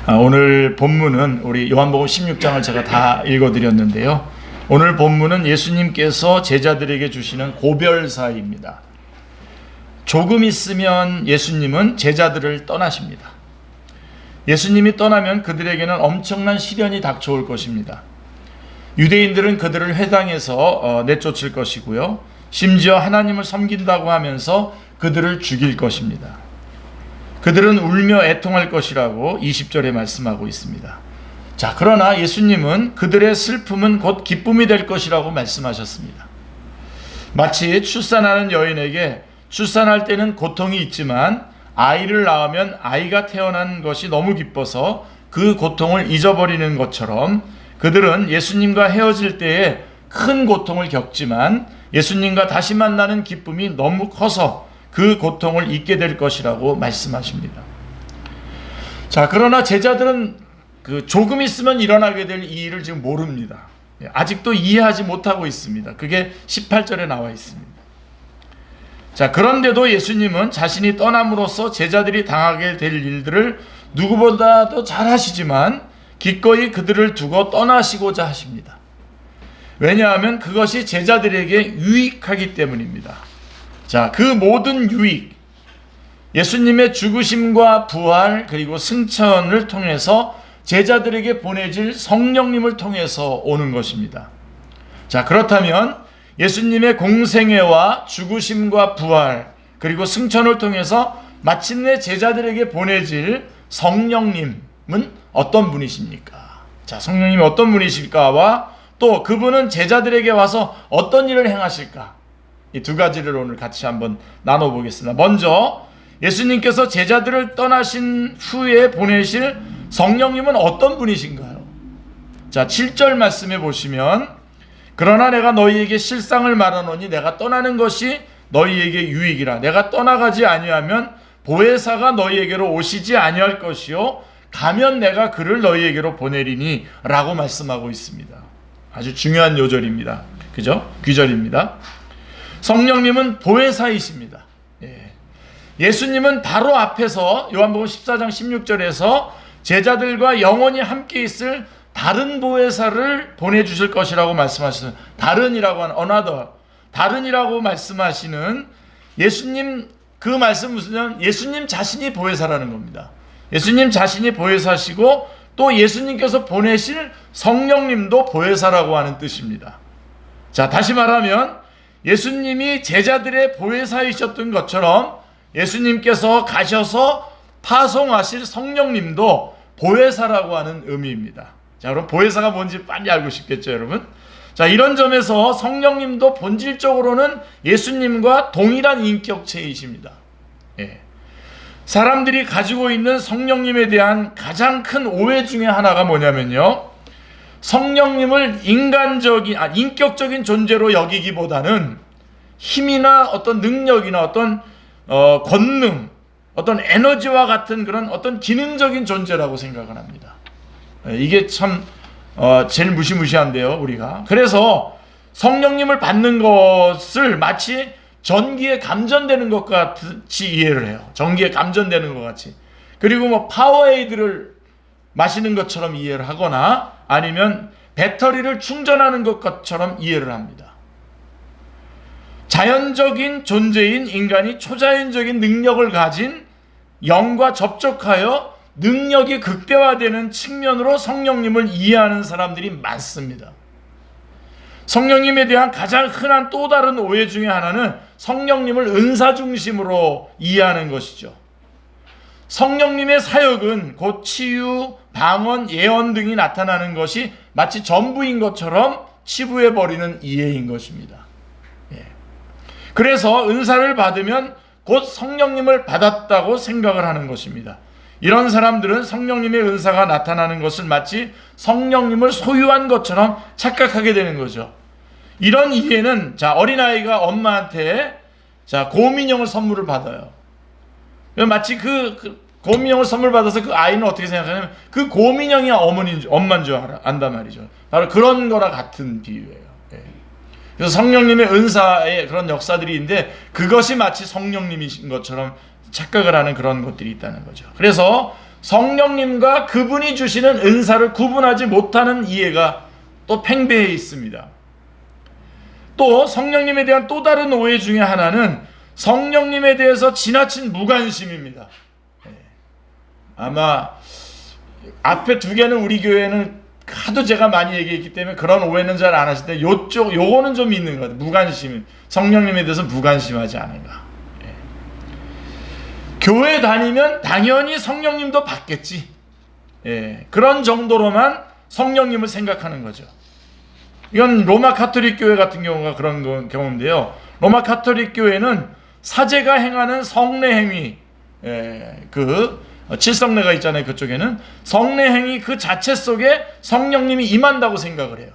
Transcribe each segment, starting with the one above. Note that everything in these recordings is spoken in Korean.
오늘 본문은 우리 요한복음 16장을 제가 다 읽어드렸는데요. 오늘 본문은 예수님께서 제자들에게 주시는 고별사입니다. 조금 있으면 예수님은 제자들을 떠나십니다. 예수님이 떠나면 그들에게는 엄청난 시련이 닥쳐올 것입니다. 유대인들은 그들을 회당에서 내쫓을 것이고요. 심지어 하나님을 섬긴다고 하면서 그들을 죽일 것입니다. 그들은 울며 애통할 것이라고 20절에 말씀하고 있습니다. 자, 그러나 예수님은 그들의 슬픔은 곧 기쁨이 될 것이라고 말씀하셨습니다. 마치 출산하는 여인에게 출산할 때는 고통이 있지만 아이를 낳으면 아이가 태어난 것이 너무 기뻐서 그 고통을 잊어버리는 것처럼 그들은 예수님과 헤어질 때에 큰 고통을 겪지만 예수님과 다시 만나는 기쁨이 너무 커서 그 고통을 잊게 될 것이라고 말씀하십니다. 자, 그러나 제자들은 조금 있으면 일어나게 될 이 일을 지금 모릅니다. 아직도 이해하지 못하고 있습니다. 그게 18절에 나와 있습니다. 자, 그런데도 예수님은 자신이 떠남으로써 제자들이 당하게 될 일들을 누구보다도 잘 하시지만 기꺼이 그들을 두고 떠나시고자 하십니다. 왜냐하면 그것이 제자들에게 유익하기 때문입니다. 자, 그 모든 유익, 예수님의 죽으심과 부활 그리고 승천을 통해서 제자들에게 보내질 성령님을 통해서 오는 것입니다. 자, 그렇다면 예수님의 공생애와 죽으심과 부활 그리고 승천을 통해서 마침내 제자들에게 보내질 성령님은 어떤 분이십니까? 자, 성령님이 어떤 분이실까와 또 그분은 제자들에게 와서 어떤 일을 행하실까? 이 두 가지를 오늘 같이 한번 나눠보겠습니다. 먼저 예수님께서 제자들을 떠나신 후에 보내실 성령님은 어떤 분이신가요? 자, 7절 말씀해 보시면 그러나 내가 너희에게 실상을 말하노니 내가 떠나는 것이 너희에게 유익이라. 내가 떠나가지 아니하면 보혜사가 너희에게로 오시지 아니할 것이요 가면 내가 그를 너희에게로 보내리니 라고 말씀하고 있습니다. 아주 중요한 요절입니다. 그죠? 귀절입니다. 성령님은 보혜사이십니다. 예수님은 바로 앞에서 요한복음 14장 16절에서 제자들과 영원히 함께 있을 다른 보혜사를 보내주실 것이라고 말씀하시는, 다른이라고 하는 another, 다른이라고 말씀하시는 예수님, 그 말씀 무슨 예수님 자신이 보혜사라는 겁니다. 예수님 자신이 보혜사시고 또 예수님께서 보내실 성령님도 보혜사라고 하는 뜻입니다. 자, 다시 말하면 예수님이 제자들의 보혜사이셨던 것처럼 예수님께서 가셔서 파송하실 성령님도 보혜사라고 하는 의미입니다. 자, 그럼 보혜사가 뭔지 빨리 알고 싶겠죠, 여러분? 자, 이런 점에서 성령님도 본질적으로는 예수님과 동일한 인격체이십니다. 사람들이 가지고 있는 성령님에 대한 가장 큰 오해 중에 하나가 뭐냐면요, 성령님을 인격적인 존재로 여기기보다는 힘이나 어떤 능력이나 어떤 권능, 어떤 에너지와 같은 그런 어떤 기능적인 존재라고 생각을 합니다. 이게 참 제일 무시무시한데요, 우리가. 그래서 성령님을 받는 것을 마치 전기에 감전되는 것 같이 이해를 해요. 전기에 감전되는 것 같이. 그리고 뭐 파워에이드를 마시는 것처럼 이해를 하거나 아니면 배터리를 충전하는 것처럼 이해를 합니다. 자연적인 존재인 인간이 초자연적인 능력을 가진 영과 접촉하여 능력이 극대화되는 측면으로 성령님을 이해하는 사람들이 많습니다. 성령님에 대한 가장 흔한 또 다른 오해 중에 하나는 성령님을 은사 중심으로 이해하는 것이죠. 성령님의 사역은 곧 치유, 방언, 예언 등이 나타나는 것이 마치 전부인 것처럼 치부해버리는 이해인 것입니다. 그래서 은사를 받으면 곧 성령님을 받았다고 생각을 하는 것입니다. 이런 사람들은 성령님의 은사가 나타나는 것을 마치 성령님을 소유한 것처럼 착각하게 되는 거죠. 이런 이해는, 자, 어린아이가 엄마한테 곰인형을 선물을 받아요. 마치 곰인형을 선물 받아서 그 아이는 어떻게 생각하냐면 그 곰인형이 엄마인 줄 안단 말이죠. 바로 그런 거랑 같은 비유예요. 그래서 성령님의 은사의 그런 역사들이 있는데 그것이 마치 성령님이신 것처럼 착각을 하는 그런 것들이 있다는 거죠. 그래서 성령님과 그분이 주시는 은사를 구분하지 못하는 이해가 또 팽배해 있습니다. 또 성령님에 대한 또 다른 오해 중에 하나는 성령님에 대해서 지나친 무관심입니다. 아마 앞에 두 개는 우리 교회는 하도 제가 많이 얘기했기 때문에 그런 오해는 잘 안 하실 때 요거는 좀 있는 것 같아요. 무관심, 성령님에 대해서 무관심하지 않은가. 교회 다니면 당연히 성령님도 받겠지. 그런 정도로만 성령님을 생각하는 거죠. 이건 로마 가톨릭 교회 같은 경우가 그런 경우인데요. 로마 가톨릭 교회는 사제가 행하는 성례 행위, 칠성례가 있잖아요. 그쪽에는 성례 행위 그 자체 속에 성령님이 임한다고 생각을 해요.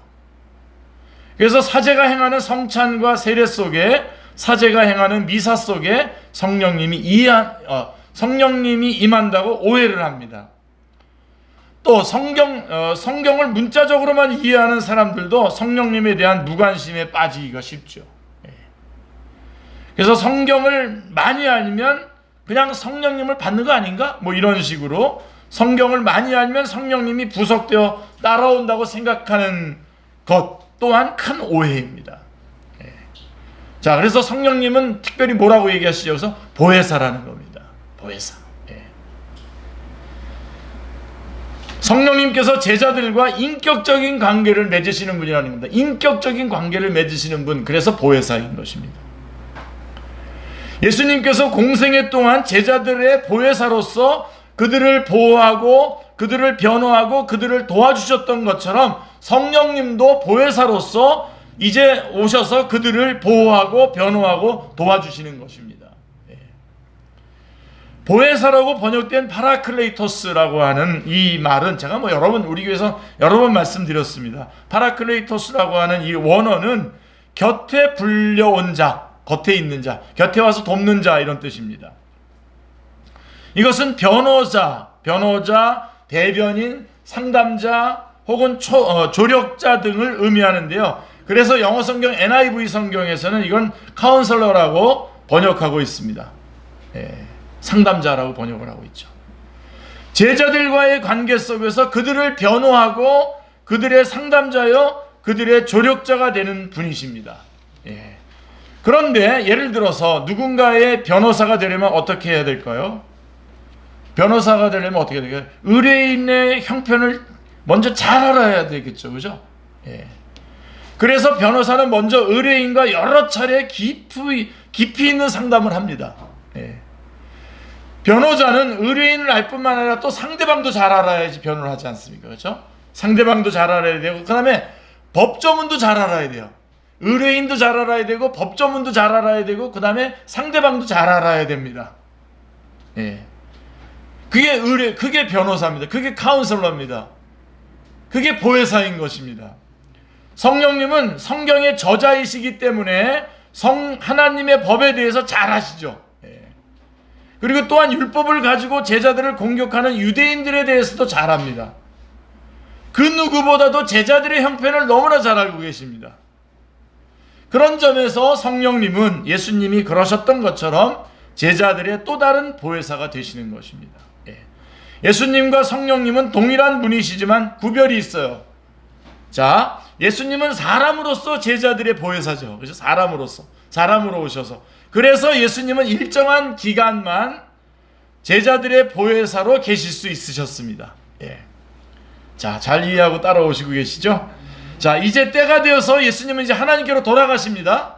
그래서 사제가 행하는 성찬과 세례 속에, 사제가 행하는 미사 속에 성령님이 임한다고 오해를 합니다. 또 성경을 문자적으로만 이해하는 사람들도 성령님에 대한 무관심에 빠지기가 쉽죠. 그래서 성경을 많이 알면 그냥 성령님을 받는 거 아닌가? 뭐 이런 식으로 성경을 많이 알면 성령님이 부석되어 따라온다고 생각하는 것 또한 큰 오해입니다. 자, 그래서 성령님은 특별히 뭐라고 얘기하시죠? 그래서 보혜사라는 겁니다. 보혜사. 성령님께서 제자들과 인격적인 관계를 맺으시는 분이라는 겁니다. 인격적인 관계를 맺으시는 분, 그래서 보혜사인 것입니다. 예수님께서 공생애 동안 제자들의 보혜사로서 그들을 보호하고 그들을 변호하고 그들을 도와주셨던 것처럼 성령님도 보혜사로서 이제 오셔서 그들을 보호하고 변호하고 도와주시는 것입니다. 보혜사라고 번역된 파라클레이토스라고 하는 이 말은 제가 우리 교회에서 여러 번 말씀드렸습니다. 파라클레이토스라고 하는 이 원어는 곁에 불려온 자, 겉에 있는 자, 곁에 와서 돕는 자, 이런 뜻입니다. 이것은 변호자, 대변인, 상담자 혹은 조력자 등을 의미하는데요. 그래서 영어 성경 NIV 성경에서는 이건 카운슬러라고 번역하고 있습니다. 상담자라고 번역을 하고 있죠. 제자들과의 관계 속에서 그들을 변호하고 그들의 상담자요, 그들의 조력자가 되는 분이십니다. 그런데 예를 들어서 누군가의 변호사가 되려면 어떻게 해야 될까요? 변호사가 되려면 어떻게 해야 될까요? 의뢰인의 형편을 먼저 잘 알아야 되겠죠. 그죠? 그래서 변호사는 먼저 의뢰인과 여러 차례 깊이 있는 상담을 합니다. 변호자는 의뢰인을 알 뿐만 아니라 또 상대방도 잘 알아야지 변호를 하지 않습니까? 그렇죠? 상대방도 잘 알아야 되고, 그 다음에 법조문도 잘 알아야 돼요. 의뢰인도 잘 알아야 되고, 법조문도 잘 알아야 되고, 그 다음에 상대방도 잘 알아야 됩니다. 그게 변호사입니다. 그게 카운슬러입니다. 그게 보혜사인 것입니다. 성령님은 성경의 저자이시기 때문에 하나님의 법에 대해서 잘 아시죠. 그리고 또한 율법을 가지고 제자들을 공격하는 유대인들에 대해서도 잘 압니다. 그 누구보다도 제자들의 형편을 너무나 잘 알고 계십니다. 그런 점에서 성령님은 예수님이 그러셨던 것처럼 제자들의 또 다른 보혜사가 되시는 것입니다. 예수님과 성령님은 동일한 분이시지만 구별이 있어요. 자, 예수님은 사람으로서 제자들의 보혜사죠. 그래서 사람으로 오셔서, 그래서 예수님은 일정한 기간만 제자들의 보혜사로 계실 수 있으셨습니다. 자, 잘 이해하고 따라오시고 계시죠? 자, 이제 때가 되어서 예수님은 이제 하나님께로 돌아가십니다.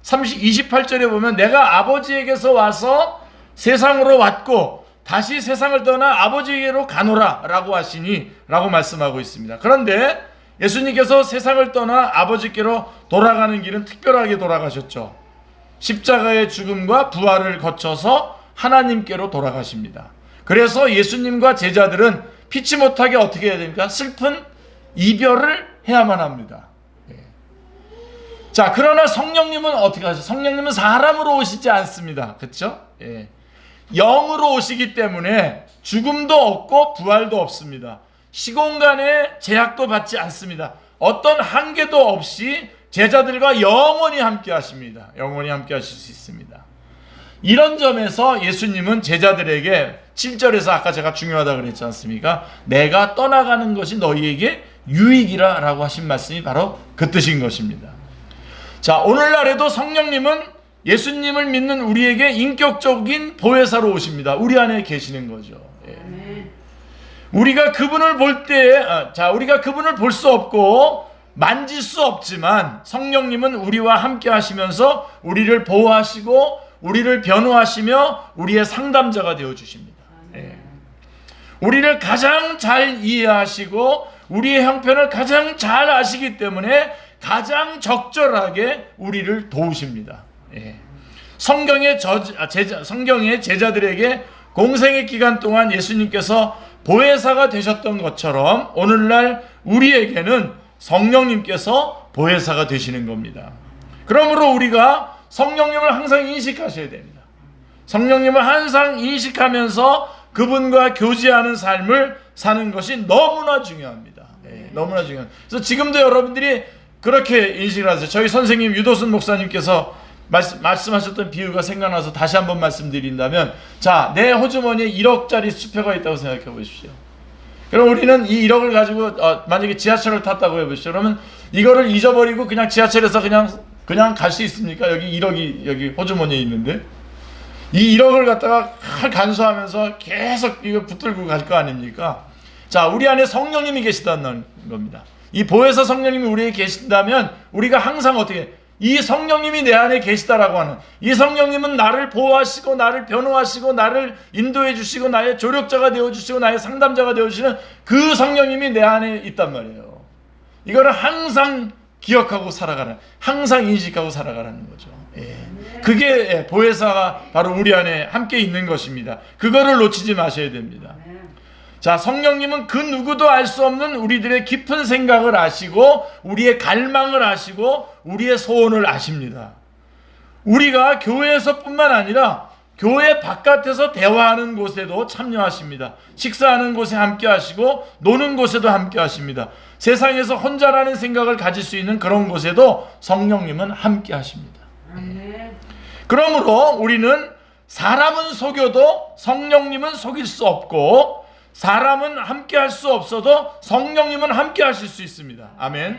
28절에 보면 내가 아버지에게서 와서 세상으로 왔고 다시 세상을 떠나 아버지에게로 가노라 라고 하시니 라고 말씀하고 있습니다. 그런데 예수님께서 세상을 떠나 아버지께로 돌아가는 길은 특별하게 돌아가셨죠. 십자가의 죽음과 부활을 거쳐서 하나님께로 돌아가십니다. 그래서 예수님과 제자들은 피치 못하게 어떻게 해야 됩니까? 슬픈 이별을 해야만 합니다. 자, 그러나 성령님은 어떻게 하죠? 성령님은 사람으로 오시지 않습니다. 그렇죠? 영으로 오시기 때문에 죽음도 없고 부활도 없습니다. 시공간의 제약도 받지 않습니다. 어떤 한계도 없이 제자들과 영원히 함께 하십니다. 영원히 함께 하실 수 있습니다. 이런 점에서 예수님은 제자들에게 7절에서 아까 제가 중요하다고 그랬지 않습니까? 내가 떠나가는 것이 너희에게 유익이라 라고 하신 말씀이 바로 그 뜻인 것입니다. 자, 오늘날에도 성령님은 예수님을 믿는 우리에게 인격적인 보혜사로 오십니다. 우리 안에 계시는 거죠. 예. 우리가 그분을 볼 때, 우리가 그분을 볼 수 없고 만질 수 없지만 성령님은 우리와 함께 하시면서 우리를 보호하시고 우리를 변호하시며 우리의 상담자가 되어 주십니다. 예. 우리를 가장 잘 이해하시고 우리의 형편을 가장 잘 아시기 때문에 가장 적절하게 우리를 도우십니다. 예. 성경의 제자들에게 공생의 기간 동안 예수님께서 보혜사가 되셨던 것처럼 오늘날 우리에게는 성령님께서 보혜사가 되시는 겁니다. 그러므로 우리가 성령님을 항상 인식하셔야 됩니다. 성령님을 항상 인식하면서 그분과 교제하는 삶을 사는 것이 너무나 중요합니다. 예, 너무나 중요합니다. 그래서 지금도 여러분들이 그렇게 인식을 하세요. 저희 선생님 유도순 목사님께서 말씀하셨던 비유가 생각나서 다시 한번 말씀드린다면, 자, 내 호주머니에 1억짜리 수표가 있다고 생각해 보십시오. 그럼 우리는 이 1억을 가지고 만약에 지하철을 탔다고 해보십시오. 그러면 이거를 잊어버리고 그냥 지하철에서 그냥 갈 수 있습니까? 여기 1억이 여기 호주머니에 있는데 이 1억을 갖다가 간수하면서 계속 이거 붙들고 갈 거 아닙니까? 자, 우리 안에 성령님이 계시다는 겁니다. 이 보혜사 성령님이 우리에게 계신다면 우리가 항상 어떻게, 이 성령님이 내 안에 계시다라고 하는, 이 성령님은 나를 보호하시고 나를 변호하시고 나를 인도해 주시고 나의 조력자가 되어주시고 나의 상담자가 되어주시는 그 성령님이 내 안에 있단 말이에요. 이거를 항상 기억하고 살아가는, 항상 인식하고 살아가라는 거죠. 예. 그게 보혜사가 바로 우리 안에 함께 있는 것입니다. 그거를 놓치지 마셔야 됩니다. 자, 성령님은 그 누구도 알 수 없는 우리들의 깊은 생각을 아시고 우리의 갈망을 아시고 우리의 소원을 아십니다. 우리가 교회에서뿐만 아니라 교회 바깥에서 대화하는 곳에도 참여하십니다. 식사하는 곳에 함께 하시고 노는 곳에도 함께 하십니다. 세상에서 혼자라는 생각을 가질 수 있는 그런 곳에도 성령님은 함께 하십니다. 그러므로 우리는 사람은 속여도 성령님은 속일 수 없고, 사람은 함께 할 수 없어도 성령님은 함께 하실 수 있습니다. 아멘.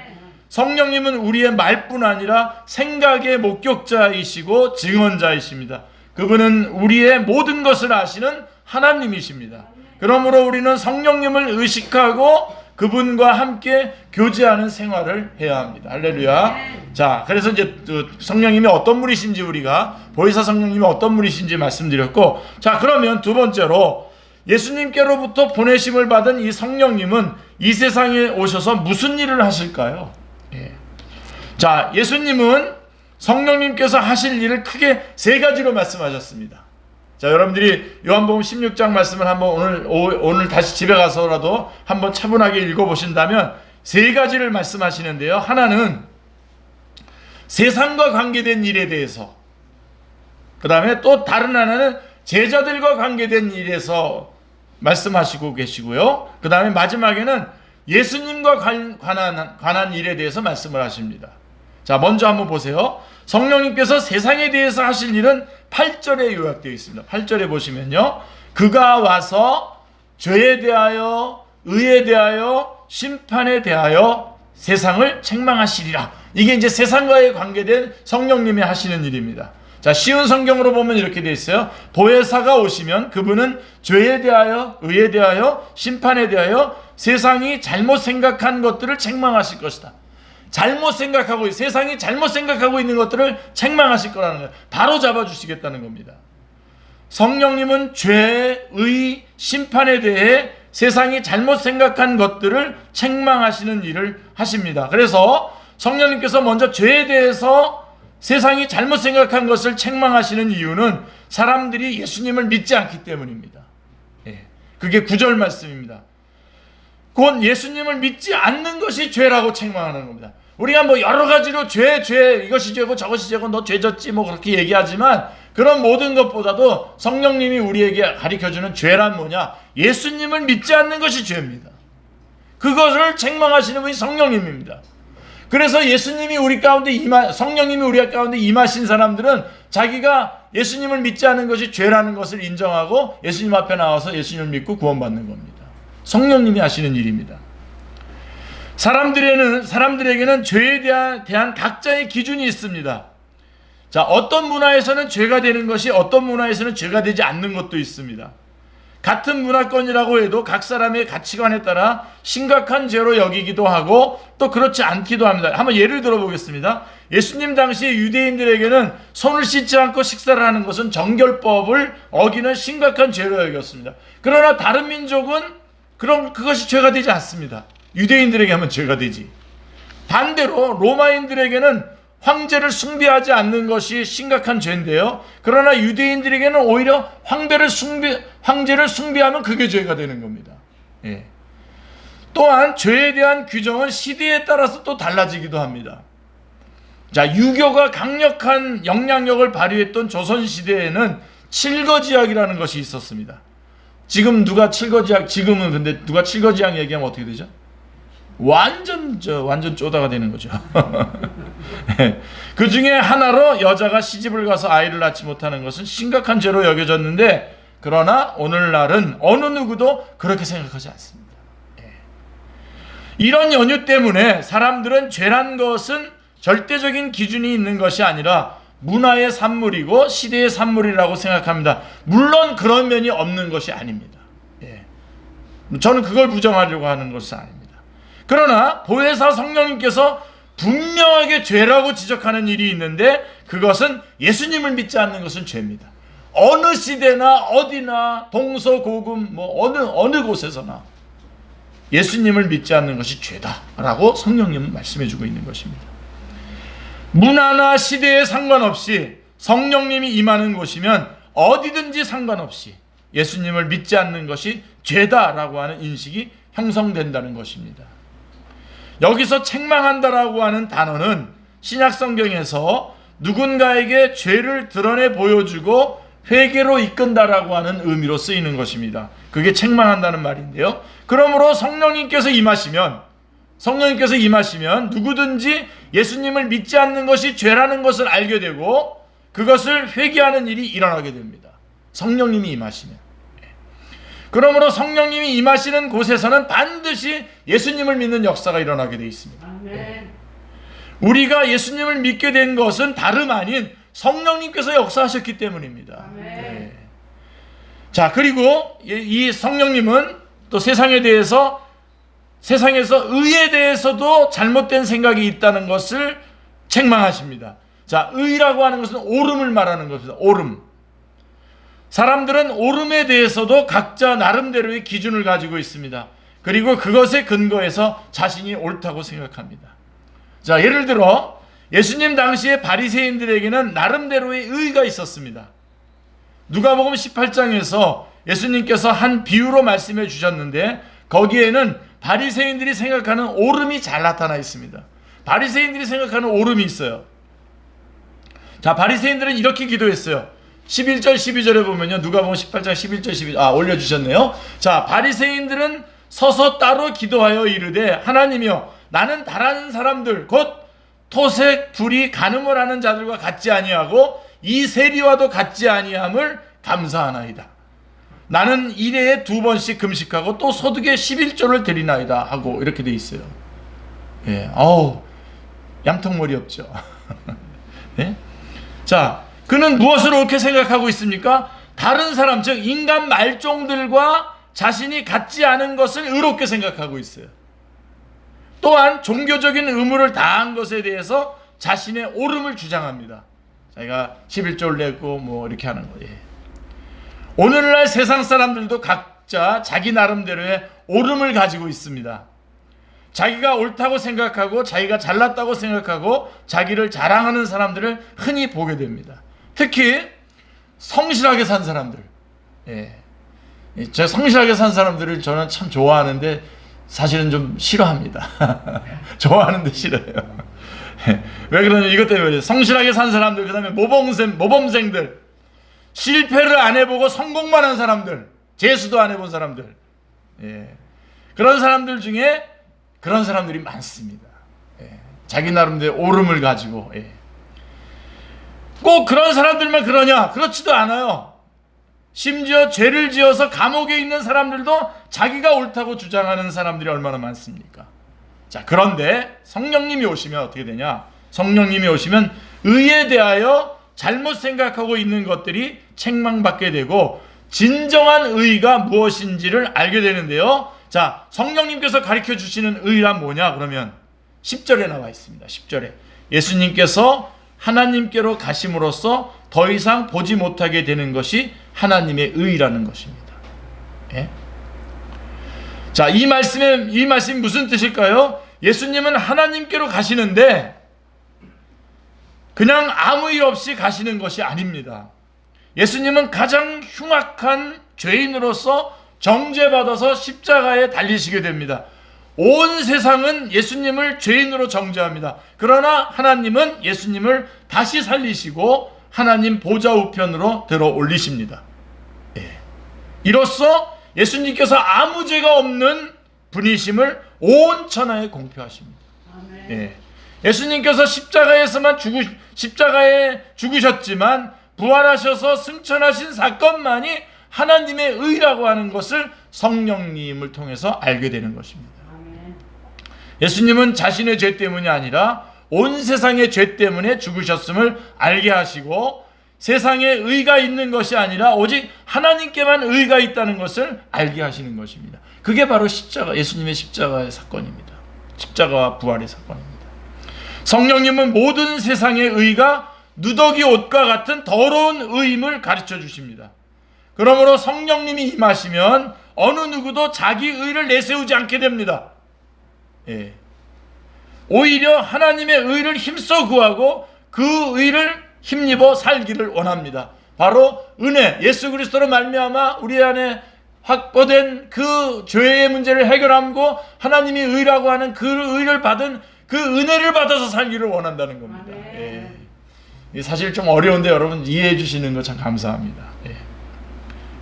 성령님은 우리의 말뿐 아니라 생각의 목격자이시고 증언자이십니다. 그분은 우리의 모든 것을 아시는 하나님이십니다. 그러므로 우리는 성령님을 의식하고 그분과 함께 교제하는 생활을 해야 합니다. 할렐루야. 자, 그래서 이제 성령님이 어떤 분이신지, 우리가 보혜사 성령님이 어떤 분이신지 말씀드렸고, 자, 그러면 두 번째로 예수님께로부터 보내심을 받은 이 성령님은 이 세상에 오셔서 무슨 일을 하실까요? 예. 자, 예수님은 성령님께서 하실 일을 크게 세 가지로 말씀하셨습니다. 자, 여러분들이 요한복음 16장 말씀을 한번 오늘 다시 집에 가서라도 한번 차분하게 읽어보신다면 세 가지를 말씀하시는데요. 하나는 세상과 관계된 일에 대해서, 그 다음에 또 다른 하나는 제자들과 관계된 일에서 말씀하시고 계시고요. 그 다음에 마지막에는 예수님과 관한 일에 대해서 말씀을 하십니다. 자, 먼저 한번 보세요. 성령님께서 세상에 대해서 하실 일은 8절에 요약되어 있습니다. 8절에 보시면요, 그가 와서 죄에 대하여, 의에 대하여, 심판에 대하여 세상을 책망하시리라. 이게 이제 세상과의 관계된 성령님이 하시는 일입니다. 자, 쉬운 성경으로 보면 이렇게 되어 있어요. 보혜사가 오시면 그분은 죄에 대하여, 의에 대하여, 심판에 대하여 세상이 잘못 생각한 것들을 책망하실 것이다. 세상이 잘못 생각하고 있는 것들을 책망하실 거라는 거예요. 바로 잡아주시겠다는 겁니다. 성령님은 죄, 의, 심판에 대해 세상이 잘못 생각한 것들을 책망하시는 일을 하십니다. 그래서 성령님께서 먼저 죄에 대해서 세상이 잘못 생각한 것을 책망하시는 이유는 사람들이 예수님을 믿지 않기 때문입니다. 예, 그게 9절 말씀입니다. 곧 예수님을 믿지 않는 것이 죄라고 책망하는 겁니다. 우리가 뭐 여러 가지로 이것이 죄고 저것이 죄고 너 죄졌지 뭐 그렇게 얘기하지만, 그런 모든 것보다도 성령님이 우리에게 가르쳐주는 죄란 뭐냐? 예수님을 믿지 않는 것이 죄입니다. 그것을 책망하시는 분이 성령님입니다. 그래서 성령님이 우리 가운데 임하신 사람들은 자기가 예수님을 믿지 않는 것이 죄라는 것을 인정하고 예수님 앞에 나와서 예수님을 믿고 구원받는 겁니다. 성령님이 하시는 일입니다. 사람들에게는 죄에 대한 각자의 기준이 있습니다. 자, 어떤 문화에서는 죄가 되는 것이 어떤 문화에서는 죄가 되지 않는 것도 있습니다. 같은 문화권이라고 해도 각 사람의 가치관에 따라 심각한 죄로 여기기도 하고 또 그렇지 않기도 합니다. 한번 예를 들어보겠습니다. 예수님 당시에 유대인들에게는 손을 씻지 않고 식사를 하는 것은 정결법을 어기는 심각한 죄로 여겼습니다. 그러나 다른 민족은 그것이 죄가 되지 않습니다. 유대인들에게 하면 죄가 되지. 반대로 로마인들에게는 황제를 숭배하지 않는 것이 심각한 죄인데요. 그러나 유대인들에게는 오히려 황제를 숭배하면 그게 죄가 되는 겁니다. 예. 또한 죄에 대한 규정은 시대에 따라서 또 달라지기도 합니다. 자, 유교가 강력한 영향력을 발휘했던 조선시대에는 칠거지약이라는 것이 있었습니다. 지금은 근데 누가 칠거지약 얘기하면 어떻게 되죠? 완전 쪼다가 되는 거죠. 그 중에 하나로 여자가 시집을 가서 아이를 낳지 못하는 것은 심각한 죄로 여겨졌는데, 그러나 오늘날은 어느 누구도 그렇게 생각하지 않습니다. 이런 연유 때문에 사람들은 죄란 것은 절대적인 기준이 있는 것이 아니라 문화의 산물이고 시대의 산물이라고 생각합니다. 물론 그런 면이 없는 것이 아닙니다. 저는 그걸 부정하려고 하는 것은 아닙니다. 그러나 보혜사 성령님께서 분명하게 죄라고 지적하는 일이 있는데, 그것은 예수님을 믿지 않는 것은 죄입니다. 어느 시대나 어디나 동서고금 어느 곳에서나 예수님을 믿지 않는 것이 죄다라고 성령님은 말씀해주고 있는 것입니다. 문화나 시대에 상관없이 성령님이 임하는 곳이면 어디든지 상관없이 예수님을 믿지 않는 것이 죄다라고 하는 인식이 형성된다는 것입니다. 여기서 책망한다라고 하는 단어는 신약 성경에서 누군가에게 죄를 드러내 보여주고 회개로 이끈다라고 하는 의미로 쓰이는 것입니다. 그게 책망한다는 말인데요. 그러므로 성령님께서 임하시면 누구든지 예수님을 믿지 않는 것이 죄라는 것을 알게 되고 그것을 회개하는 일이 일어나게 됩니다. 성령님이 임하시면. 그러므로 성령님이 임하시는 곳에서는 반드시 예수님을 믿는 역사가 일어나게 되어 있습니다. 아멘. 우리가 예수님을 믿게 된 것은 다름 아닌 성령님께서 역사하셨기 때문입니다. 네. 자, 그리고 이 성령님은 또 세상에서 의에 대해서도 잘못된 생각이 있다는 것을 책망하십니다. 자, 의라고 하는 것은 옳음을 말하는 것입니다. 옳음. 사람들은 옳음에 대해서도 각자 나름대로의 기준을 가지고 있습니다. 그리고 그것에 근거해서 자신이 옳다고 생각합니다. 자, 예를 들어 예수님 당시에 바리새인들에게는 나름대로의 의의가 있었습니다. 누가복음 18장에서 예수님께서 한 비유로 말씀해 주셨는데, 거기에는 바리새인들이 생각하는 옳음이 잘 나타나 있습니다. 바리새인들이 생각하는 옳음이 있어요. 자, 바리새인들은 이렇게 기도했어요. 11절 12절에 보면요, 누가복음 18장 11절 12절 올려주셨네요. 자, 바리새인들은 서서 따로 기도하여 이르되, 하나님이여, 나는 다른 사람들 곧 토색, 불의, 간음을 하는 자들과 같지 아니하고 이 세리와도 같지 아니함을 감사하나이다. 나는 일회에 2번씩 금식하고 또 소득의 11조를 드리나이다 하고 이렇게 돼 있어요. 예, 얌통머리 없죠. 네? 자, 그는 무엇을 옳게 생각하고 있습니까? 다른 사람, 즉 인간 말종들과 자신이 같지 않은 것을 의롭게 생각하고 있어요. 또한 종교적인 의무를 다한 것에 대해서 자신의 옳음을 주장합니다. 자기가 11조를 냈고 이렇게 하는 거예요. 오늘날 세상 사람들도 각자 자기 나름대로의 옳음을 가지고 있습니다. 자기가 옳다고 생각하고 자기가 잘났다고 생각하고 자기를 자랑하는 사람들을 흔히 보게 됩니다. 특히 성실하게 산 사람들. 제가 성실하게 산 사람들을 저는 참 좋아하는데 사실은 좀 싫어합니다. 좋아하는데 싫어요. 왜 그러냐, 이것 때문에. 성실하게 산 사람들, 그 다음에 모범생들, 실패를 안 해보고 성공만 한 사람들, 재수도 안 해본 사람들, 그런 사람들 중에 그런 사람들이 많습니다. 자기 나름대로 옳음을 가지고. 꼭 그런 사람들만 그러냐? 그렇지도 않아요. 심지어 죄를 지어서 감옥에 있는 사람들도 자기가 옳다고 주장하는 사람들이 얼마나 많습니까? 자, 그런데 성령님이 오시면 어떻게 되냐? 성령님이 오시면 의에 대하여 잘못 생각하고 있는 것들이 책망받게 되고 진정한 의가 무엇인지를 알게 되는데요. 자, 성령님께서 가르쳐 주시는 의란 뭐냐? 그러면 10절에 나와 있습니다. 10절에 예수님께서 하나님께로 가심으로써 더 이상 보지 못하게 되는 것이 하나님의 의라는 것입니다. 예? 자, 이 말씀이 무슨 뜻일까요? 예수님은 하나님께로 가시는데 그냥 아무 일 없이 가시는 것이 아닙니다. 예수님은 가장 흉악한 죄인으로서 정죄받아서 십자가에 달리시게 됩니다. 온 세상은 예수님을 죄인으로 정죄합니다. 그러나 하나님은 예수님을 다시 살리시고 하나님 보좌 우편으로 들어 올리십니다. 예. 이로써 예수님께서 아무 죄가 없는 분이심을 온 천하에 공표하십니다. 예. 예수님께서 십자가에 죽으셨지만 부활하셔서 승천하신 사건만이 하나님의 의라고 하는 것을 성령님을 통해서 알게 되는 것입니다. 예수님은 자신의 죄 때문이 아니라 온 세상의 죄 때문에 죽으셨음을 알게 하시고 세상에 의가 있는 것이 아니라 오직 하나님께만 의가 있다는 것을 알게 하시는 것입니다. 그게 바로 예수님의 십자가의 사건입니다. 십자가와 부활의 사건입니다. 성령님은 모든 세상의 의가 누더기 옷과 같은 더러운 의임을 가르쳐 주십니다. 그러므로 성령님이 임하시면 어느 누구도 자기 의를 내세우지 않게 됩니다. 예. 오히려 하나님의 의를 힘써 구하고 그 의를 힘입어 살기를 원합니다. 바로 은혜, 예수 그리스도로 말미암아 우리 안에 확보된 그 죄의 문제를 해결하고 하나님이 의라고 하는 그 의를 받은 그 은혜를 받아서 살기를 원한다는 겁니다. 예. 사실 좀 어려운데 여러분 이해해 주시는 거 참 감사합니다. 예.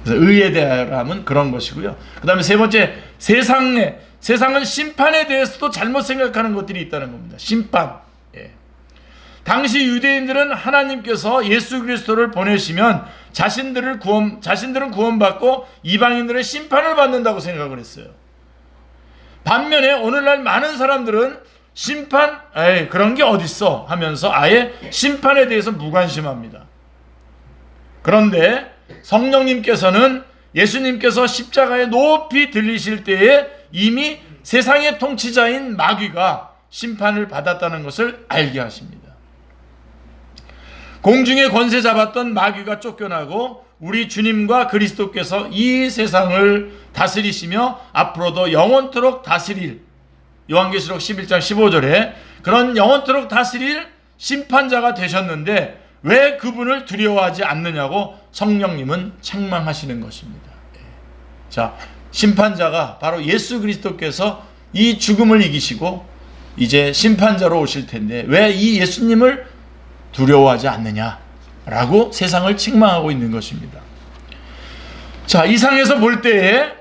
그래서 의에 대하여라면 그런 것이고요. 그 다음에 세 번째, 세상은 심판에 대해서도 잘못 생각하는 것들이 있다는 겁니다. 심판. 예. 당시 유대인들은 하나님께서 예수 그리스도를 보내시면 자신들은 구원받고 이방인들은 심판을 받는다고 생각을 했어요. 반면에 오늘날 많은 사람들은 심판, 그런 게 어딨어 하면서 아예 심판에 대해서 무관심합니다. 그런데 성령님께서는 예수님께서 십자가에 높이 들리실 때에 이미 세상의 통치자인 마귀가 심판을 받았다는 것을 알게 하십니다. 공중의 권세 잡았던 마귀가 쫓겨나고 우리 주님과 그리스도께서 이 세상을 다스리시며 앞으로도 영원토록 다스릴, 요한계시록 11장 15절에 그런 영원토록 다스릴 심판자가 되셨는데 왜 그분을 두려워하지 않느냐고 성령님은 책망하시는 것입니다. 자, 심판자가 바로 예수 그리스도께서 이 죽음을 이기시고 이제 심판자로 오실 텐데 왜 이 예수님을 두려워하지 않느냐라고 세상을 책망하고 있는 것입니다. 자, 이 상에서 볼 때에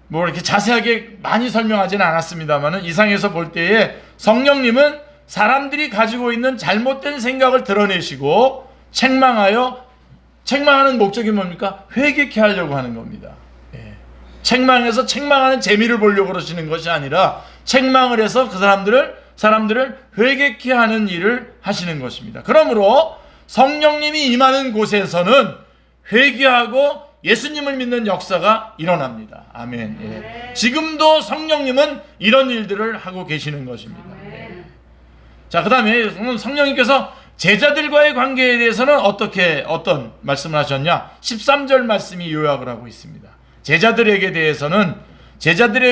뭐 이렇게 자세하게 많이 설명하지는 않았습니다만은 이 상에서 볼 때에 성령님은 사람들이 가지고 있는 잘못된 생각을 드러내시고 책망하는 목적이 뭡니까? 회개케 하려고 하는 겁니다. 예. 책망해서 책망하는 재미를 보려고 그러시는 것이 아니라 책망을 해서 그 사람들을 회개케 하는 일을 하시는 것입니다. 그러므로 성령님이 임하는 곳에서는 회개하고 예수님을 믿는 역사가 일어납니다. 아멘. 예. 지금도 성령님은 이런 일들을 하고 계시는 것입니다. 예. 자, 그 다음에 성령님께서 제자들과의 관계에 대해서는 어떤 말씀을 하셨냐? 13절 말씀이 요약을 하고 있습니다. 제자들에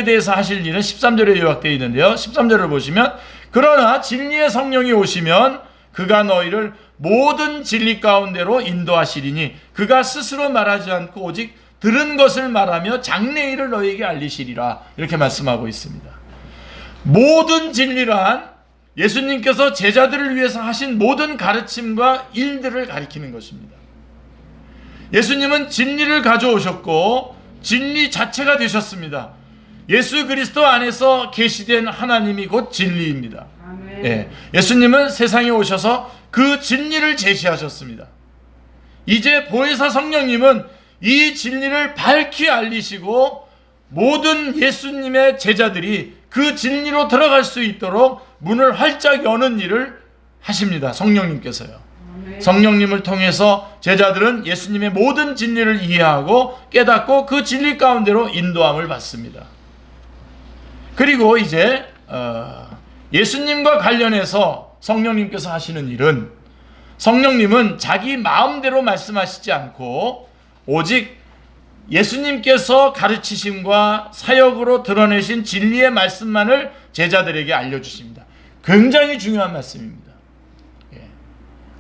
대해서 하실 일은 13절에 요약되어 있는데요. 13절을 보시면 그러나 진리의 성령이 오시면 그가 너희를 모든 진리 가운데로 인도하시리니 그가 스스로 말하지 않고 오직 들은 것을 말하며 장래일을 너희에게 알리시리라. 이렇게 말씀하고 있습니다. 모든 진리란 예수님께서 제자들을 위해서 하신 모든 가르침과 일들을 가리키는 것입니다. 예수님은 진리를 가져오셨고 진리 자체가 되셨습니다. 예수 그리스도 안에서 계시된 하나님이 곧 진리입니다. 예, 예수님은 세상에 오셔서 그 진리를 제시하셨습니다. 이제 보혜사 성령님은 이 진리를 밝히 알리시고 모든 예수님의 제자들이 그 진리로 들어갈 수 있도록 문을 활짝 여는 일을 하십니다. 성령님께서요. 성령님을 통해서 제자들은 예수님의 모든 진리를 이해하고 깨닫고 그 진리 가운데로 인도함을 받습니다. 그리고 이제 예수님과 관련해서 성령님께서 하시는 일은, 성령님은 자기 마음대로 말씀하시지 않고 오직 예수님께서 가르치심과 사역으로 드러내신 진리의 말씀만을 제자들에게 알려주십니다. 굉장히 중요한 말씀입니다.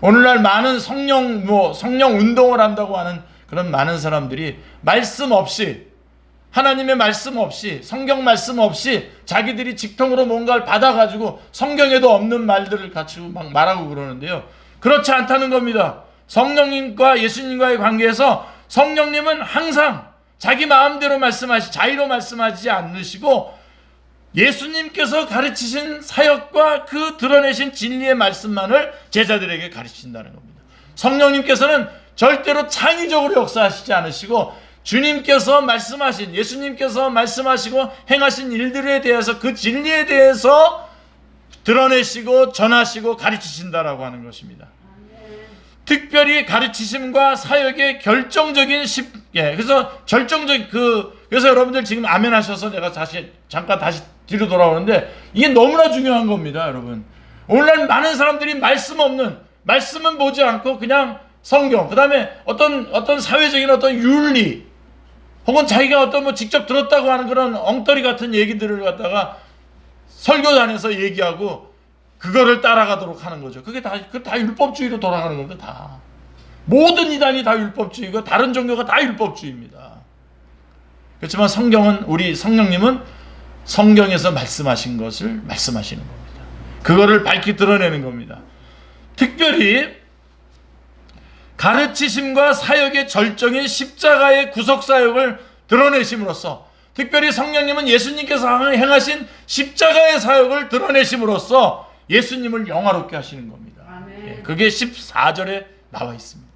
오늘날 많은 성령 운동을 한다고 하는 그런 많은 사람들이 말씀 없이, 하나님의 말씀 없이, 성경 말씀 없이 자기들이 직통으로 뭔가를 받아가지고 성경에도 없는 말들을 가지고 막 말하고 그러는데요. 그렇지 않다는 겁니다. 성령님과 예수님과의 관계에서 성령님은 항상 자기 마음대로 자의로 말씀하지 않으시고 예수님께서 가르치신 사역과 그 드러내신 진리의 말씀만을 제자들에게 가르친다는 겁니다. 성령님께서는 절대로 창의적으로 역사하시지 않으시고 주님께서 말씀하신, 예수님께서 말씀하시고 행하신 일들에 대해서, 그 진리에 대해서 드러내시고 전하시고 가르치신다라고 하는 것입니다. 특별히 가르치심과 사역의 결정적인 그래서 여러분들 지금 아멘 하셔서 내가 잠깐 다시 뒤로 돌아오는데 이게 너무나 중요한 겁니다, 여러분. 오늘날 많은 사람들이 말씀은 보지 않고 그냥 성경, 그 다음에 어떤 사회적인 어떤 윤리, 혹은 자기가 직접 들었다고 하는 그런 엉터리 같은 얘기들을 갖다가 설교단에서 얘기하고 그거를 따라가도록 하는 거죠. 그게 다 율법주의로 돌아가는 겁니다. 다. 모든 이단이 다 율법주의고 다른 종교가 다 율법주의입니다. 그렇지만 우리 성령님은 성경에서 말씀하신 것을 말씀하시는 겁니다. 그거를 밝히 드러내는 겁니다. 특별히 가르치심과 사역의 절정인 십자가의 구속사역을 드러내심으로써, 특별히 성령님은 예수님께서 행하신 십자가의 사역을 드러내심으로써 예수님을 영화롭게 하시는 겁니다. 그게 14절에 나와 있습니다.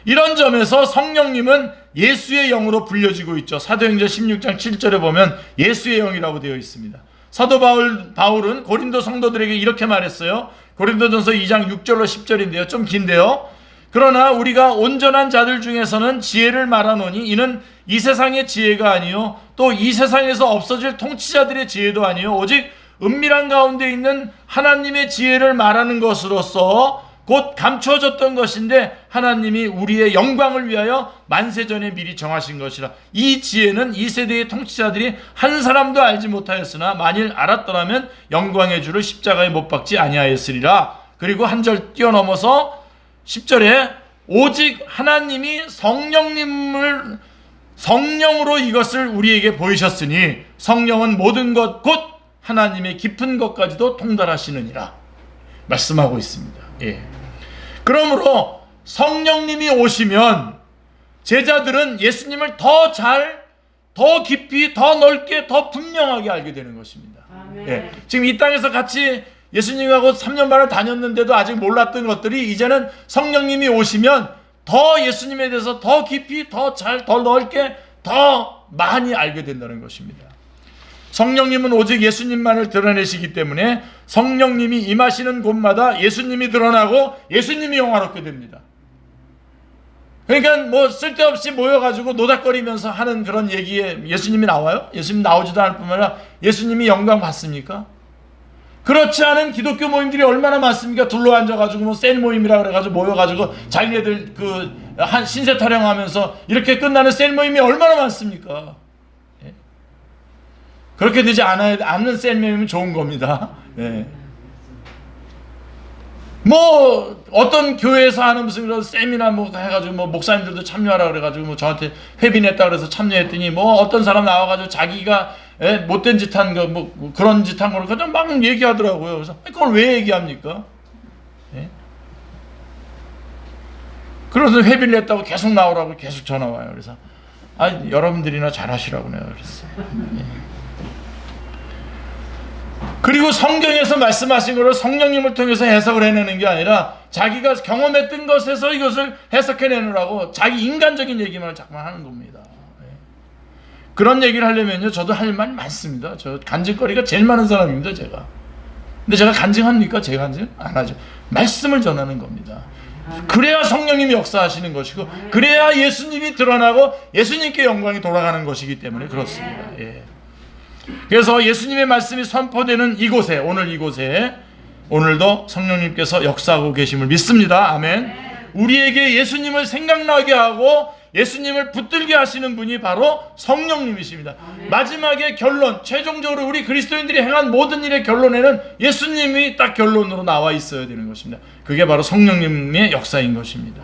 이런 점에서 성령님은 예수의 영으로 불려지고 있죠. 사도행전 16장 7절에 보면 예수의 영이라고 되어 있습니다. 사도 바울은 고린도 성도들에게 이렇게 말했어요. 고린도전서 2장 6절로 10절인데요. 좀 긴데요. 그러나 우리가 온전한 자들 중에서는 지혜를 말하노니 이는 이 세상의 지혜가 아니요 또 이 세상에서 없어질 통치자들의 지혜도 아니요 오직 은밀한 가운데 있는 하나님의 지혜를 말하는 것으로서 곧 감추어졌던 것인데 하나님이 우리의 영광을 위하여 만세전에 미리 정하신 것이라. 이 지혜는 이 세대의 통치자들이 한 사람도 알지 못하였으나 만일 알았더라면 영광의 주를 십자가에 못 박지 아니하였으리라. 그리고 한 절 뛰어넘어서 10절에 오직 하나님이 성령으로 이것을 우리에게 보이셨으니 성령은 모든 것 곧 하나님의 깊은 것까지도 통달하시느니라 말씀하고 있습니다. 그러므로 성령님이 오시면 제자들은 예수님을 더 깊이, 더 넓게, 더 분명하게 알게 되는 것입니다. 지금 이 땅에서 같이 예수님하고 3년 반을 다녔는데도 아직 몰랐던 것들이 이제는 성령님이 오시면 더 예수님에 대해서 더 깊이, 더 넓게, 더 많이 알게 된다는 것입니다. 성령님은 오직 예수님만을 드러내시기 때문에 성령님이 임하시는 곳마다 예수님이 드러나고 예수님이 영화롭게 됩니다. 그러니까 쓸데없이 모여가지고 노닥거리면서 하는 그런 얘기에 예수님이 나와요? 예수님 나오지도 않을 뿐만 아니라 예수님이 영광 받습니까? 그렇지 않은 기독교 모임들이 얼마나 많습니까? 둘러앉아가지고 셀 모임이라 그래가지고 모여가지고 자기네들 한 신세 타령하면서 이렇게 끝나는 셀 모임이 얼마나 많습니까? 그렇게 되지 않는 셀 모임은 좋은 겁니다. 어떤 교회에서 하는 무슨 그런 세미나 해가지고 목사님들도 참여하라 그래가지고 저한테 회비냈다 그래서 참여했더니 어떤 사람 나와가지고 자기가 못된 짓 한 거 그런 짓 한 거를 그냥 막 얘기하더라고요. 그래서 그걸 왜 얘기합니까? 그래서 회비를 냈다고 계속 나오라고 계속 전화 와요. 그래서 여러분들이나 잘하시라고 내가 그랬어요. 예. 그리고 성경에서 말씀하신 것을 성령님을 통해서 해석을 해내는 게 아니라 자기가 경험했던 것에서 이것을 해석해내느라고 자기 인간적인 얘기만 자꾸만 하는 겁니다. 예. 그런 얘기를 하려면요, 저도 할 말 많습니다. 저 간증거리가 제일 많은 사람입니다, 제가. 근데 제가 간증합니까? 제가 간증? 안 하죠. 말씀을 전하는 겁니다. 그래야 성령님이 역사하시는 것이고, 그래야 예수님이 드러나고 예수님께 영광이 돌아가는 것이기 때문에 그렇습니다. 예. 그래서 예수님의 말씀이 선포되는 이곳에, 오늘도 성령님께서 역사하고 계심을 믿습니다. 아멘. 우리에게 예수님을 생각나게 하고 예수님을 붙들게 하시는 분이 바로 성령님이십니다. 마지막에 결론, 최종적으로 우리 그리스도인들이 행한 모든 일의 결론에는 예수님이 딱 결론으로 나와 있어야 되는 것입니다. 그게 바로 성령님의 역사인 것입니다.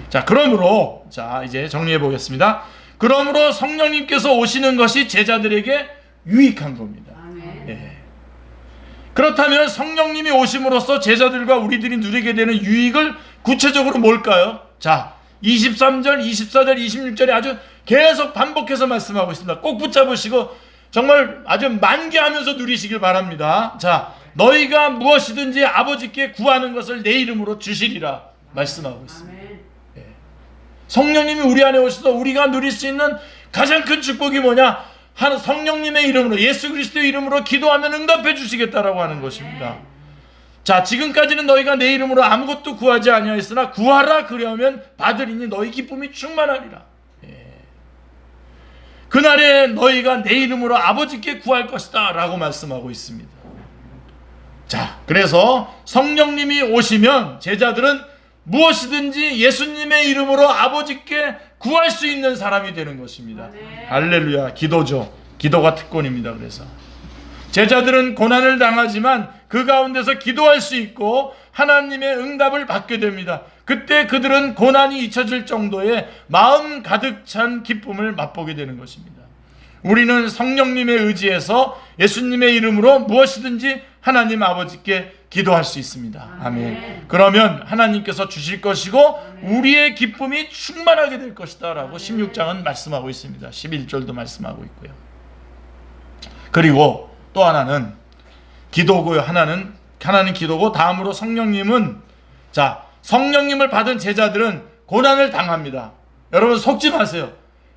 자, 그러므로 이제 정리해 보겠습니다. 그러므로 성령님께서 오시는 것이 제자들에게 유익한 겁니다. 예. 그렇다면 성령님이 오심으로써 제자들과 우리들이 누리게 되는 유익을 구체적으로 뭘까요? 자, 23절, 24절, 26절에 아주 계속 반복해서 말씀하고 있습니다. 꼭 붙잡으시고 정말 아주 만개하면서 누리시길 바랍니다. 자, 너희가 무엇이든지 아버지께 구하는 것을 내 이름으로 주시리라 말씀하고 있습니다. 예. 성령님이 우리 안에 오셔서 우리가 누릴 수 있는 가장 큰 축복이 뭐냐? 성령님의 이름으로, 예수 그리스도의 이름으로 기도하면 응답해 주시겠다라고 하는 것입니다. 자, 지금까지는 너희가 내 이름으로 아무것도 구하지 아니하였으나 구하라 그러면 받으리니 너희 기쁨이 충만하리라. 예. 그날에 너희가 내 이름으로 아버지께 구할 것이다 라고 말씀하고 있습니다. 자, 그래서 성령님이 오시면 제자들은 무엇이든지 예수님의 이름으로 아버지께 구할 수 있는 사람이 되는 것입니다. 할렐루야. 기도죠. 기도가 특권입니다. 그래서 제자들은 고난을 당하지만 그 가운데서 기도할 수 있고 하나님의 응답을 받게 됩니다. 그때 그들은 고난이 잊혀질 정도의 마음 가득 찬 기쁨을 맛보게 되는 것입니다. 우리는 성령님의 의지에서 예수님의 이름으로 무엇이든지 하나님 아버지께 기도할 수 있습니다. 아멘. 그러면 하나님께서 주실 것이고 우리의 기쁨이 충만하게 될 것이다 라고 16장은 말씀하고 있습니다. 11절도 말씀하고 있고요. 그리고 또 하나는 기도고요. 하나는 기도고, 다음으로 성령님은, 자, 성령님을 받은 제자들은 고난을 당합니다. 여러분 속지 마세요.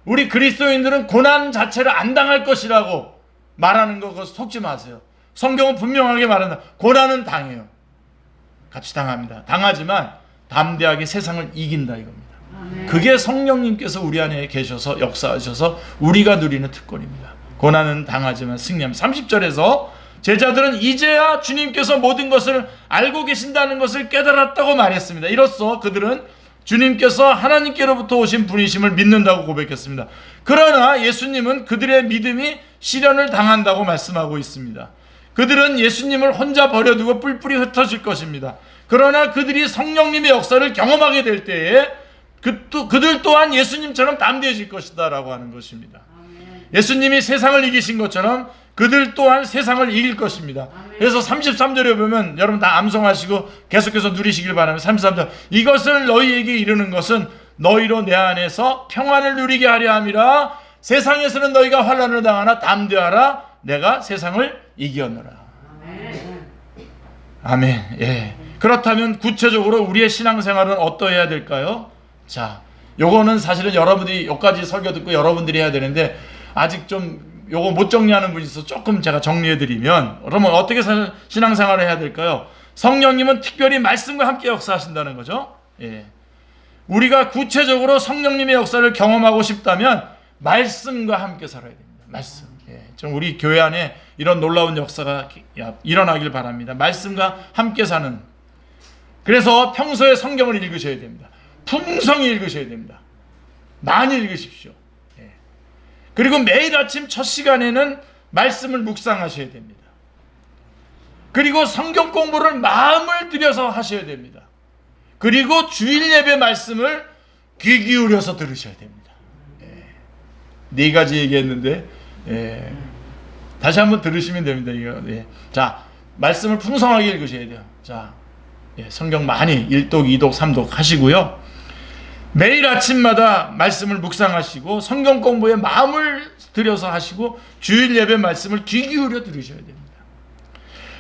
우리 그리스도인들은 고난 자체를 안 당할 것이라고 말하는 거 그거 속지 마세요. 성경은 분명하게 말한다. 고난은 당해요. 같이 당합니다. 당하지만 담대하게 세상을 이긴다 이겁니다. 그게 성령님께서 우리 안에 계셔서 역사하셔서 우리가 누리는 특권입니다. 고난은 당하지만 승리합니다. 30절에서 제자들은 이제야 주님께서 모든 것을 알고 계신다는 것을 깨달았다고 말했습니다. 이로써 그들은 주님께서 하나님께로부터 오신 분이심을 믿는다고 고백했습니다. 그러나 예수님은 그들의 믿음이 시련을 당한다고 말씀하고 있습니다. 그들은 예수님을 혼자 버려두고 뿔뿔이 흩어질 것입니다. 그러나 그들이 성령님의 역사를 경험하게 될 때에 그들 또한 예수님처럼 담대해질 것이다 라고 하는 것입니다. 예수님이 세상을 이기신 것처럼 그들 또한 세상을 이길 것입니다. 그래서 33절에 보면 여러분 다 암송하시고 계속해서 누리시길 바랍니다. 33절, 이것을 너희에게 이르는 것은 너희로 내 안에서 평안을 누리게 하려 함이라. 세상에서는 너희가 환난을 당하나 담대하라. 내가 세상을 이겼노라. 아멘. 예. 그렇다면 구체적으로 우리의 신앙생활은 어떠해야 될까요? 자, 요거는 사실은 여러분들이 여기까지 설교 듣고 여러분들이 해야 되는데 아직 좀 요거 못 정리하는 분이 있어서 조금 제가 정리해드리면, 그러면 어떻게 신앙생활을 해야 될까요? 성령님은 특별히 말씀과 함께 역사하신다는 거죠. 예. 우리가 구체적으로 성령님의 역사를 경험하고 싶다면 말씀과 함께 살아야 됩니다. 말씀. 예. 좀 우리 교회 안에 이런 놀라운 역사가 일어나길 바랍니다. 말씀과 함께 사는. 그래서 평소에 성경을 읽으셔야 됩니다. 풍성히 읽으셔야 됩니다. 많이 읽으십시오. 그리고 매일 아침 첫 시간에는 말씀을 묵상하셔야 됩니다. 그리고 성경 공부를 마음을 들여서 하셔야 됩니다. 그리고 주일 예배 말씀을 귀 기울여서 들으셔야 됩니다. 네 가지 얘기했는데 다시 한번 들으시면 됩니다. 이거. 자, 말씀을 풍성하게 읽으셔야 돼요. 자, 성경 많이 1독, 2독, 3독 하시고요. 매일 아침마다 말씀을 묵상하시고 성경 공부에 마음을 들여서 하시고 주일 예배 말씀을 귀 기울여 들으셔야 됩니다.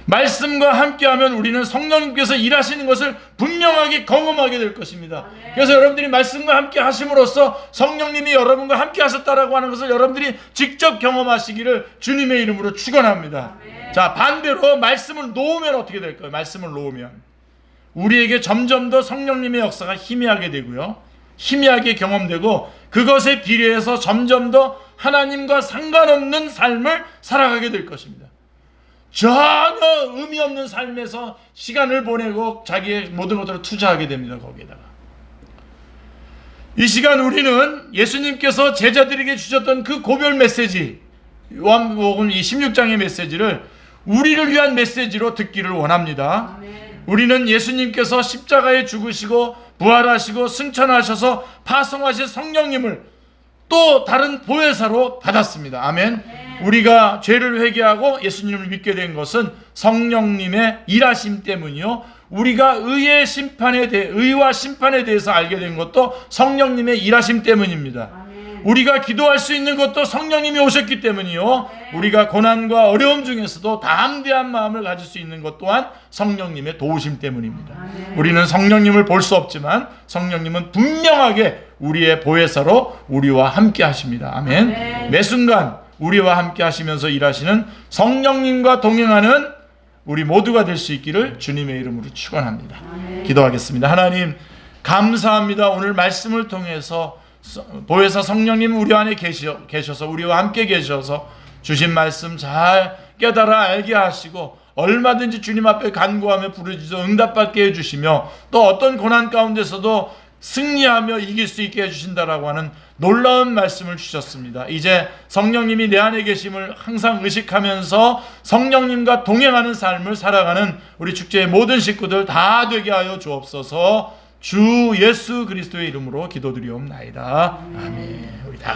말씀과 함께하면 우리는 성령님께서 일하시는 것을 분명하게 경험하게 될 것입니다. 그래서 여러분들이 말씀과 함께 하심으로써 성령님이 여러분과 함께 하셨다라고 하는 것을 여러분들이 직접 경험하시기를 주님의 이름으로 축원합니다. 자, 반대로 말씀을 놓으면 어떻게 될까요? 말씀을 놓으면 우리에게 점점 더 성령님의 역사가 희미하게 되고요, 희미하게 경험되고 그것에 비례해서 점점 더 하나님과 상관없는 삶을 살아가게 될 것입니다. 전혀 의미 없는 삶에서 시간을 보내고 자기의 모든 것들을 투자하게 됩니다. 거기에다가 이 시간 우리는 예수님께서 제자들에게 주셨던 그 고별 메시지, 요한복음 이 16장의 메시지를 우리를 위한 메시지로 듣기를 원합니다. 우리는 예수님께서 십자가에 죽으시고 부활하시고 승천하셔서 파송하신 성령님을 또 다른 보혜사로 받았습니다. 아멘. 우리가 죄를 회개하고 예수님을 믿게 된 것은 성령님의 일하심 때문이요, 우리가 의와 심판에 대해서 알게 된 것도 성령님의 일하심 때문입니다. 우리가 기도할 수 있는 것도 성령님이 오셨기 때문이요, 우리가 고난과 어려움 중에서도 담대한 마음을 가질 수 있는 것 또한 성령님의 도우심 때문입니다. 우리는 성령님을 볼 수 없지만 성령님은 분명하게 우리의 보혜사로 우리와 함께 하십니다. 아멘. 매 순간 우리와 함께 하시면서 일하시는 성령님과 동행하는 우리 모두가 될 수 있기를 주님의 이름으로 축원합니다. 기도하겠습니다. 하나님 감사합니다. 오늘 말씀을 통해서 보혜사 성령님 우리 안에 계셔서 우리와 함께 계셔서 주신 말씀 잘 깨달아 알게 하시고 얼마든지 주님 앞에 간구하며 부르짖어 응답받게 해주시며 또 어떤 고난 가운데서도 승리하며 이길 수 있게 해주신다라고 하는 놀라운 말씀을 주셨습니다. 이제 성령님이 내 안에 계심을 항상 의식하면서 성령님과 동행하는 삶을 살아가는 우리 축제의 모든 식구들 다 되게 하여 주옵소서. 주 예수 그리스도의 이름으로 기도드리옵나이다. 아멘. 우리 다